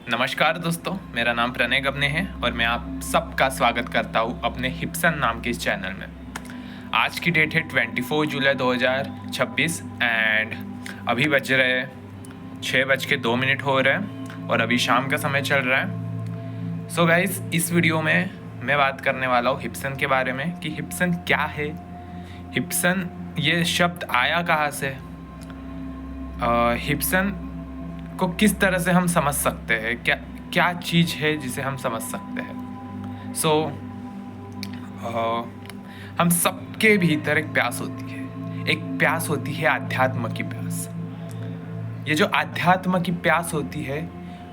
नमस्कार दोस्तों, मेरा नाम प्रणय गबने है और मैं आप सबका स्वागत करता हूँ अपने हिप्सन नाम के इस चैनल में। आज की डेट है 24 जुलाई 2026 एंड अभी बज रहे 6:02 हो रहे हैं और अभी शाम का समय चल रहा है। सो गाइस, इस वीडियो में मैं बात करने वाला हूँ हिप्सन के बारे में कि हिप्सन क्या है, हिप्सन ये शब्द आया कहाँ से, हिप्सन को किस तरह से हम समझ सकते हैं, क्या क्या चीज़ है जिसे हम समझ सकते हैं। हम सबके भीतर एक प्यास होती है, एक प्यास होती है आध्यात्म की प्यास। ये जो आध्यात्म की प्यास होती है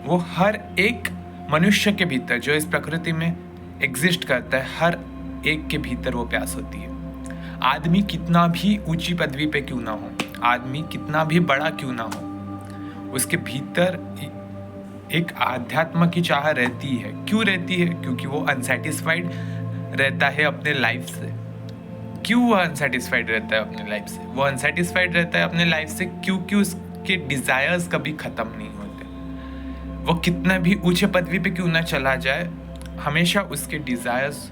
वो हर एक मनुष्य के भीतर, जो इस प्रकृति में एग्जिस्ट करता है, हर एक के भीतर वो प्यास होती है। आदमी कितना भी ऊंची पदवी पे क्यों ना हो, आदमी कितना भी बड़ा क्यों ना हो, उसके भीतर एक आध्यात्म की चाह रहती है। क्यों रहती है? क्योंकि वो अनसेटिस्फाइड रहता है अपने लाइफ से। क्यों वो अनसेटिस्फाइड रहता है अपने लाइफ से? वो अनसेटिस्फाइड रहता है अपने लाइफ से क्योंकि उसके डिज़ायर्स कभी ख़त्म नहीं होते। वो कितना भी ऊंचे पदवी पे क्यों ना चला जाए, हमेशा उसके डिज़ायर्स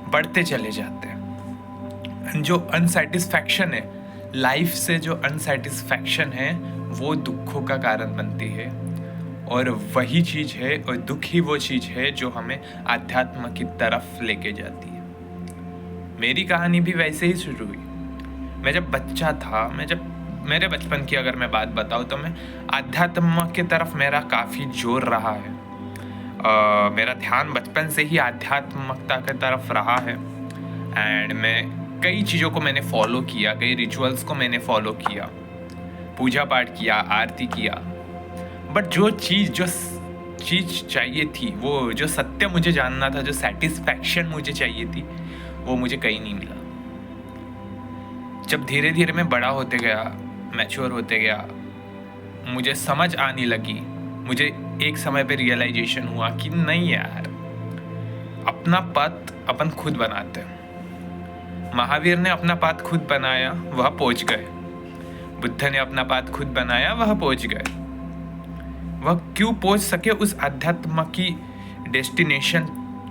बढ़ते चले जाते हैं। जो अनसेटिस्फैक्शन है लाइफ से, जो अनसेटिस्फैक्शन है वो दुखों का कारण बनती है और वही चीज़ है, और दुख ही वो चीज़ है जो हमें आध्यात्म की तरफ लेके जाती है। मेरी कहानी भी वैसे ही शुरू हुई। मैं जब बच्चा था, मेरे बचपन की अगर मैं बात बताऊँ तो मैं आध्यात्म की तरफ मेरा काफ़ी जोर रहा है। मेरा ध्यान बचपन से ही आध्यात्मिकता की तरफ रहा है एंड मैं कई चीज़ों को मैंने फॉलो किया, कई रिचुअल्स को मैंने फॉलो किया, पूजा पाठ किया, आरती किया। बट जो चीज़ चाहिए थी, वो जो सत्य मुझे जानना था, जो सेटिस्फैक्शन मुझे चाहिए थी, वो मुझे कहीं नहीं मिला। जब धीरे धीरे मैं बड़ा होते गया, मैच्योर होते गया, मुझे समझ आने लगी, मुझे एक समय पे रियलाइजेशन हुआ कि नहीं यार, अपना पथ अपन खुद बनाते हैं। महावीर ने अपना पाथ खुद बनाया, वह पहुंच गए। बुद्ध ने अपना पाथ खुद बनाया, वह पहुंच गए। वह क्यों पहुंच सके उस अध्यात्म की डेस्टिनेशन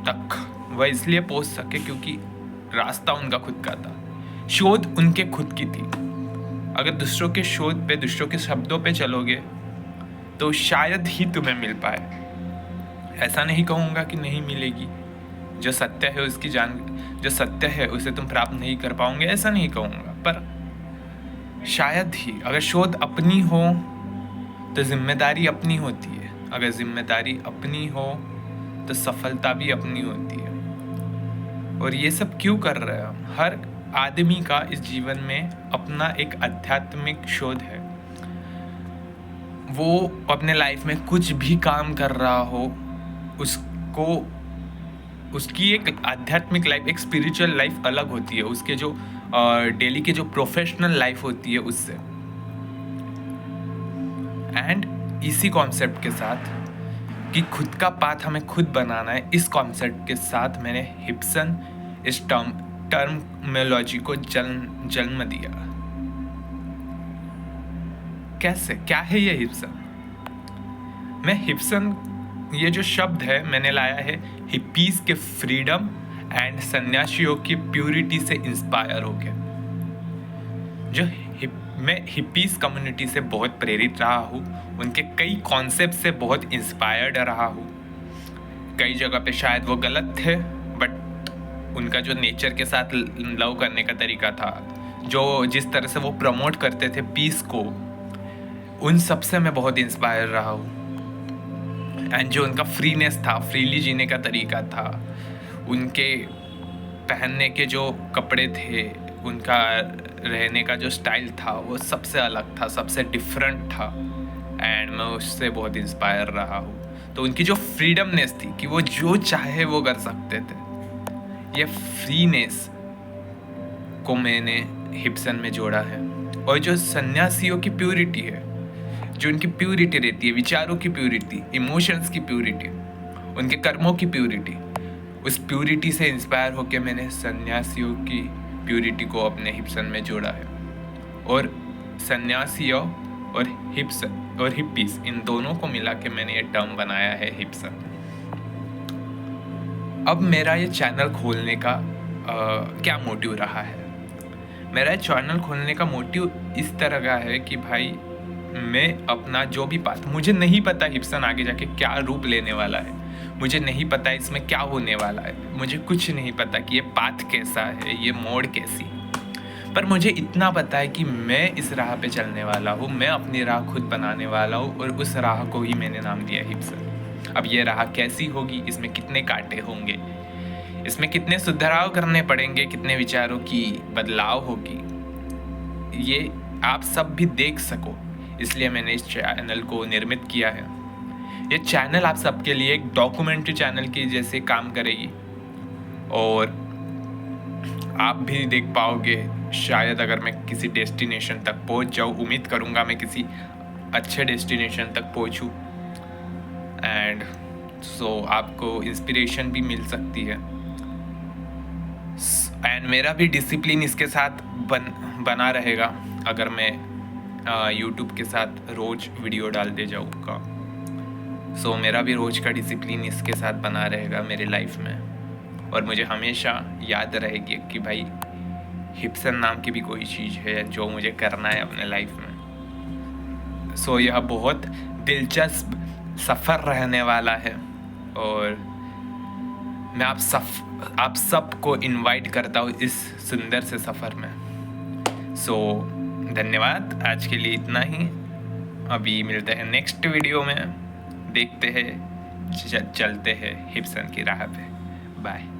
तक? वह इसलिए पहुंच सके क्योंकि रास्ता उनका खुद का था, शोध उनके खुद की थी। अगर दूसरों के शोध पे, दूसरों के शब्दों पे चलोगे तो शायद ही तुम्हें मिल पाए। ऐसा नहीं कहूँगा कि नहीं मिलेगी, जो सत्य है उसकी जो सत्य है उसे तुम प्राप्त नहीं कर पाओगे, ऐसा नहीं कहूँगा, पर शायद ही। अगर शोध अपनी हो तो जिम्मेदारी अपनी होती है, अगर जिम्मेदारी अपनी हो तो सफलता भी अपनी होती है। और ये सब क्यों कर रहे हैं हम? हर आदमी का इस जीवन में अपना एक आध्यात्मिक शोध है। वो अपने लाइफ में कुछ भी काम कर रहा हो, उसकी एक आध्यात्मिक लाइफ, एक स्पिरिचुअल लाइफ अलग होती है उसके जो डेली के जो प्रोफेशनल लाइफ होती है उससे। एंड इसी कॉन्सेप्ट के साथ कि खुद का पाथ हमें खुद बनाना है, इस कॉन्सेप्ट के साथ मैंने हिप्सन इस टर्मिनोलॉजी को जन्म दिया। कैसे, क्या है ये हिप्सन? मैं हिप्सन, ये जो शब्द है मैंने लाया है हिप्पीज के फ्रीडम एंड सन्यासियों की प्यूरिटी से इंस्पायर होके। मैं हिप्पीज कम्युनिटी से बहुत प्रेरित रहा हूँ, उनके कई कॉन्सेप्ट से बहुत इंस्पायर्ड रहा हूँ। कई जगह पे शायद वो गलत थे, बट उनका जो नेचर के साथ लव करने का तरीका था, जो जिस तरह से वो प्रमोट करते थे पीस को, उन सब से मैं बहुत इंस्पायर रहा हूँ। एंड जो उनका फ्रीनेस था, फ्रीली जीने का तरीका था, उनके पहनने के जो कपड़े थे, उनका रहने का जो स्टाइल था, वो सबसे अलग था, सबसे डिफरेंट था एंड मैं उससे बहुत इंस्पायर रहा हूँ। तो उनकी जो फ्रीडमनेस थी कि वो जो चाहे वो कर सकते थे, ये फ्रीनेस को मैंने हिप्सन में जोड़ा है। और जो सन्यासियों की प्यूरिटी है, जो उनकी प्यूरिटी रहती है, विचारों की प्यूरिटी, इमोशंस की प्यूरिटी, उनके कर्मों की प्यूरिटी, उस प्यूरिटी से इंस्पायर होकर मैंने सन्यासियों की प्यूरिटी को अपने हिप्सन में जोड़ा है। और सन्यासियों और हिप्सन और हिप्पीज, इन दोनों को मिला के मैंने ये टर्म बनाया है हिप्सन। अब मेरा ये चैनल खोलने का क्या मोटिव रहा है? मेरा चैनल खोलने का मोटिव इस तरह का है कि भाई मैं अपना जो भी पाथ, मुझे नहीं पता हिप्सन आगे जाके क्या रूप लेने वाला है, मुझे नहीं पता इसमें क्या होने वाला है, मुझे कुछ नहीं पता कि ये पाथ कैसा है, ये मोड़ कैसी, पर मुझे इतना पता है कि मैं इस राह पे चलने वाला हूँ, मैं अपनी राह खुद बनाने वाला हूँ और उस राह को ही मैंने नाम दिया हिप्सन। अब ये राह कैसी होगी, इसमें कितने कांटे होंगे, इसमें कितने सुधाराव करने पड़ेंगे, कितने विचारों की बदलाव होगी, ये आप सब भी देख सको, इसलिए मैंने इस चैनल को निर्मित किया है। ये चैनल आप सबके लिए एक डॉक्यूमेंट्री चैनल की जैसे काम करेगी और आप भी देख पाओगे शायद अगर मैं किसी डेस्टिनेशन तक पहुंच जाऊं। उम्मीद करूंगा मैं किसी अच्छे डेस्टिनेशन तक पहुंचूं एंड सो आपको इंस्पिरेशन भी मिल सकती है एंड मेरा भी डिसिप्लिन इसके साथ बना रहेगा अगर मैं यूट्यूब के साथ रोज़ वीडियो डालते जाऊँगा। सो मेरा भी रोज़ का डिसिप्लिन इसके साथ बना रहेगा मेरी लाइफ में और मुझे हमेशा याद रहेगी कि भाई हिप्सन नाम की भी कोई चीज़ है जो मुझे करना है अपने लाइफ में। सो यह बहुत दिलचस्प सफ़र रहने वाला है और मैं आप सबको इनवाइट करता हूँ इस सुंदर से सफ़र में। सो धन्यवाद, आज के लिए इतना ही। अभी मिलते हैं नेक्स्ट वीडियो में, देखते हैं चलते हैं हिप्सन की राह पे। बाय।